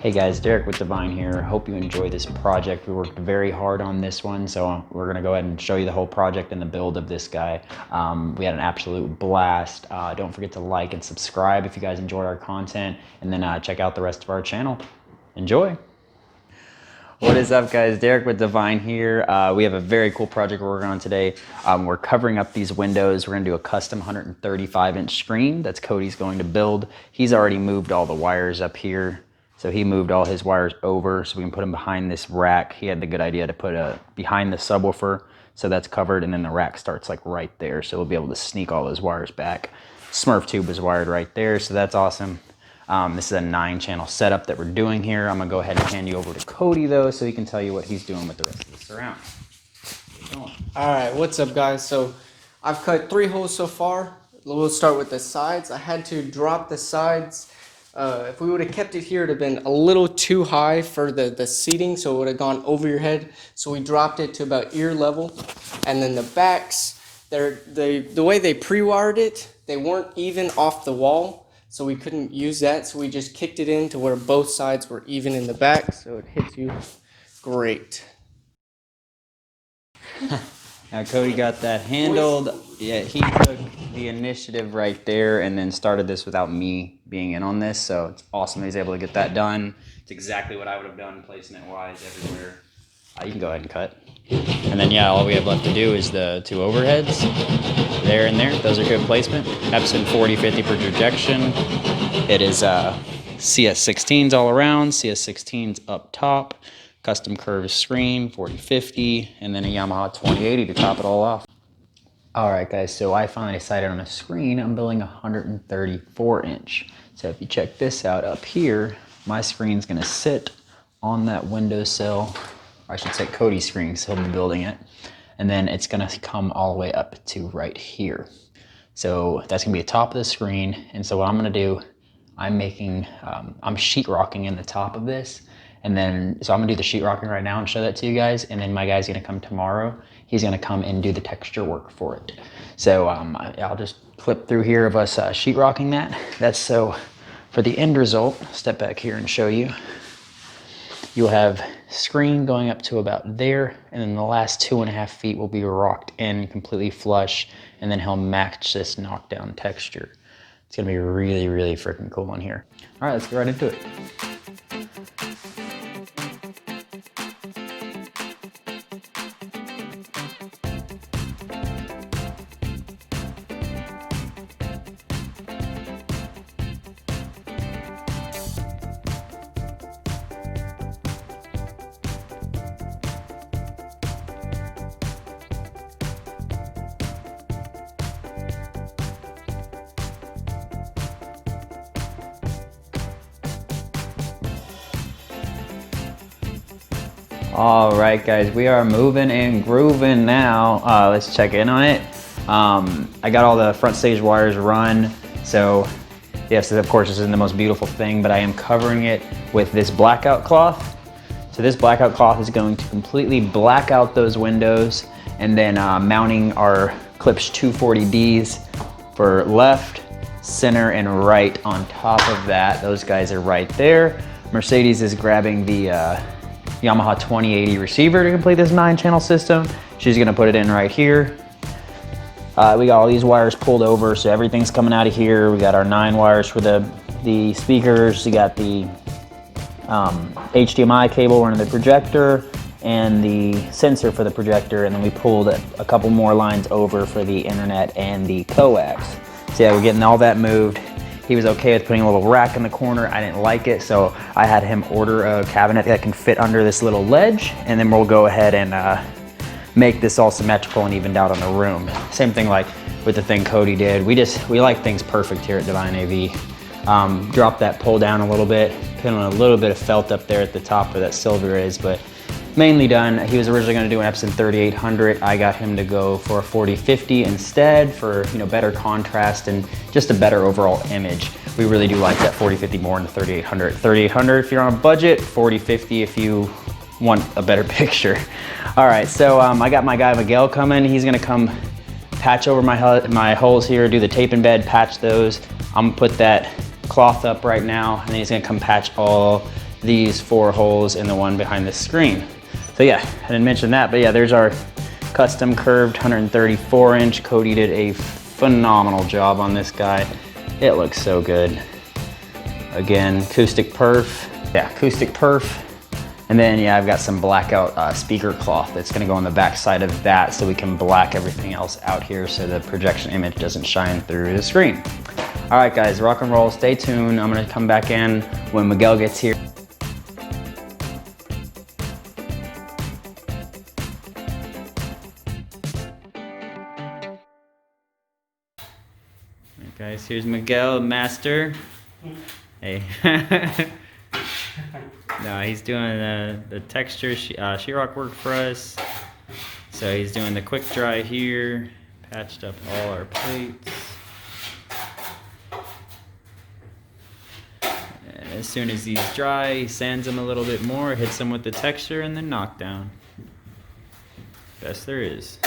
Hey guys, Derek with Divine here. Hope you enjoy this project. We worked very hard on this one, so we're gonna go ahead and show you the whole project and the build of this guy. We had an absolute blast. Don't forget to like and subscribe if you guys enjoy our content, and then check out the rest of our channel. Enjoy. What is up guys, Derek with Divine here. We have a very cool project we're working on today. We're covering up these windows. We're gonna do a custom 135-inch screen that's Cody's going to build. He's already moved all the wires up here. So he moved all his wires over so we can put them behind this rack. He had the good idea to put behind the subwoofer, so that's covered, and then the rack starts like right there, so we'll be able to sneak all those wires back. Smurf tube is wired right there, so that's awesome. This is a 9-channel setup that we're doing here. I'm gonna go ahead and hand you over to Cody though, so he can tell you what he's doing with the rest of the surround. All right, what's up guys? So I've cut 3 holes so far. We'll start with the sides. I had to drop the sides. If we would have kept it here, it would have been a little too high for the seating, so it would have gone over your head. So we dropped it to about ear level. And then the backs, the way they pre-wired it, they weren't even off the wall, so we couldn't use that. So we just kicked it in to where both sides were even in the back, so it hits you great. Now Cody got that handled. Yeah, he took the initiative right there and then started this without me being in on this, so it's awesome that he's able to get that done. It's exactly what I would have done, placing it wise everywhere. You can go ahead and cut. And then yeah, all we have left to do is the 2 overheads. There and there, those are good placement. Epson 4050 per projection. It is CS16s all around, CS16s up top. Custom curved screen, 4050, and then a Yamaha 2080 to top it all off. All right guys, so I finally decided on a screen. I'm building a 134-inch. So if you check this out up here, my screen's gonna sit on that windowsill, or I should say Cody's screen, because he'll be building it. And then it's gonna come all the way up to right here. So that's gonna be the top of the screen. And so what I'm gonna do, I'm sheetrocking in the top of this. And then, so I'm gonna do the sheetrocking right now and show that to you guys. And then my guy's gonna come tomorrow. He's gonna come and do the texture work for it. So I'll just clip through here of us sheetrocking that. That's so, for the end result, step back here and show you. You'll have screen going up to about there, and then the last 2.5 feet will be rocked in completely flush, and then he'll match this knockdown texture. It's gonna be really, really freaking cool in here. All right, let's get right into it. All right, guys, we are moving and grooving now. Let's check in on it. I got all the front stage wires run. So yes, of course, this isn't the most beautiful thing, but I am covering it with this blackout cloth. So this blackout cloth is going to completely black out those windows, and then mounting our Klipsch 240Ds for left, center, and right on top of that. Those guys are right there. Mercedes is grabbing the Yamaha 2080 receiver to complete this 9-channel system. She's gonna put it in right here. We got all these wires pulled over, so everything's coming out of here. We got our 9 wires for the speakers. We got the HDMI cable running the projector and the sensor for the projector, and then we pulled a couple more lines over for the internet and the coax. So yeah, we're getting all that moved. He was okay with putting a little rack in the corner. I didn't like it, so I had him order a cabinet that can fit under this little ledge, and then we'll go ahead and make this all symmetrical and evened out on the room. Same thing like with the thing Cody did. We like things perfect here at Divine AV. Drop that pull down a little bit, put on a little bit of felt up there at the top where that silver is, but mainly done. He was originally going to do an Epson 3800. I got him to go for a 4050 instead for, you know, better contrast and just a better overall image. We really do like that 4050 more than the 3800. 3800 if you're on a budget, 4050 if you want a better picture. All right, so I got my guy Miguel coming. He's gonna come patch over my holes here, do the tape and bed, patch those. I'm gonna put that cloth up right now, and then he's gonna come patch all these 4 holes in the one behind the screen. So yeah, I didn't mention that, but yeah, there's our custom curved 134 inch. Cody did a phenomenal job on this guy. It looks so good. Again, acoustic perf. Yeah, acoustic perf. And then yeah, I've got some blackout speaker cloth that's gonna go on the back side of that so we can black everything else out here so the projection image doesn't shine through the screen. All right guys, rock and roll, stay tuned. I'm gonna come back in when Miguel gets here. Guys, here's Miguel, master. Hey. No, he's doing the texture sheetrock work for us. So he's doing the quick dry here, patched up all our plates. And as soon as these dry, he sands them a little bit more, hits them with the texture, and then knockdown. Best there is.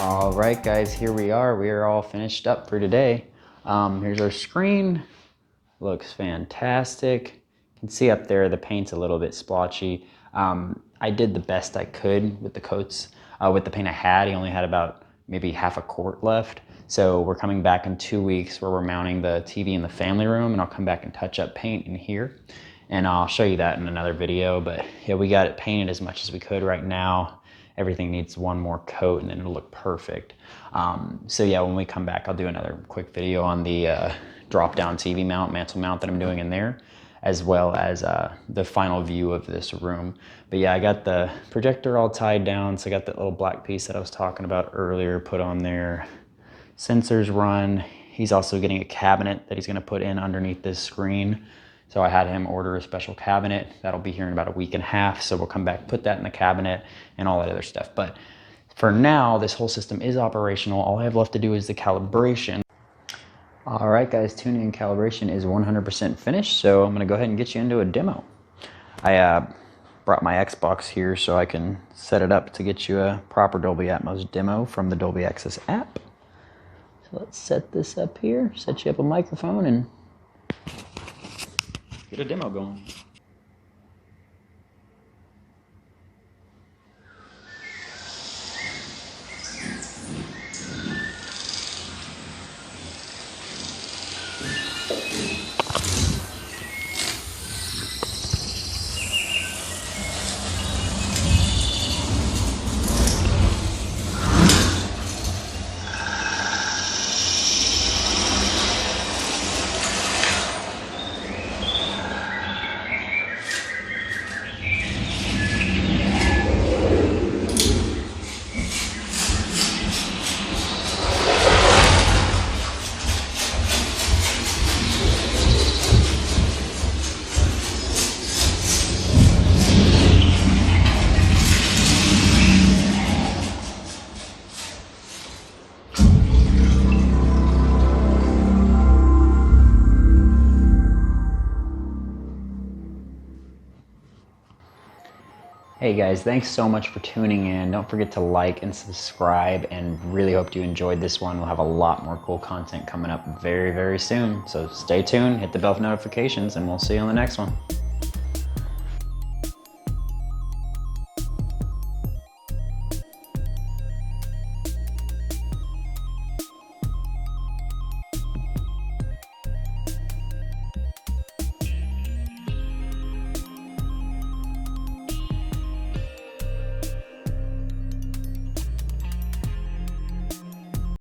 All right, guys, here we are. We are all finished up for today. Here's our screen. Looks fantastic. You can see up there the paint's a little bit splotchy. I did the best I could with the coats. With the paint I had, he only had about maybe half a quart left. So we're coming back in 2 weeks where we're mounting the TV in the family room, and I'll come back and touch up paint in here. And I'll show you that in another video. But yeah, we got it painted as much as we could right now. Everything needs one more coat and then it'll look perfect. So yeah, when we come back, I'll do another quick video on the drop-down TV mount, mantle mount that I'm doing in there, as well as the final view of this room. But yeah, I got the projector all tied down, so I got that little black piece that I was talking about earlier put on there. Sensors run. He's also getting a cabinet that he's gonna put in underneath this screen. So I had him order a special cabinet. That'll be here in about a week and a half. So we'll come back, put that in the cabinet and all that other stuff. But for now, this whole system is operational. All I have left to do is the calibration. All right, guys, tuning and calibration is 100% finished. So I'm gonna go ahead and get you into a demo. I brought my Xbox here so I can set it up to get you a proper Dolby Atmos demo from the Dolby Access app. So let's set this up here, set you up a microphone and get a demo going. Hey guys, thanks so much for tuning in. Don't forget to like and subscribe, and really hope you enjoyed this one. We'll have a lot more cool content coming up very, very soon. So stay tuned, hit the bell for notifications, and we'll see you on the next one.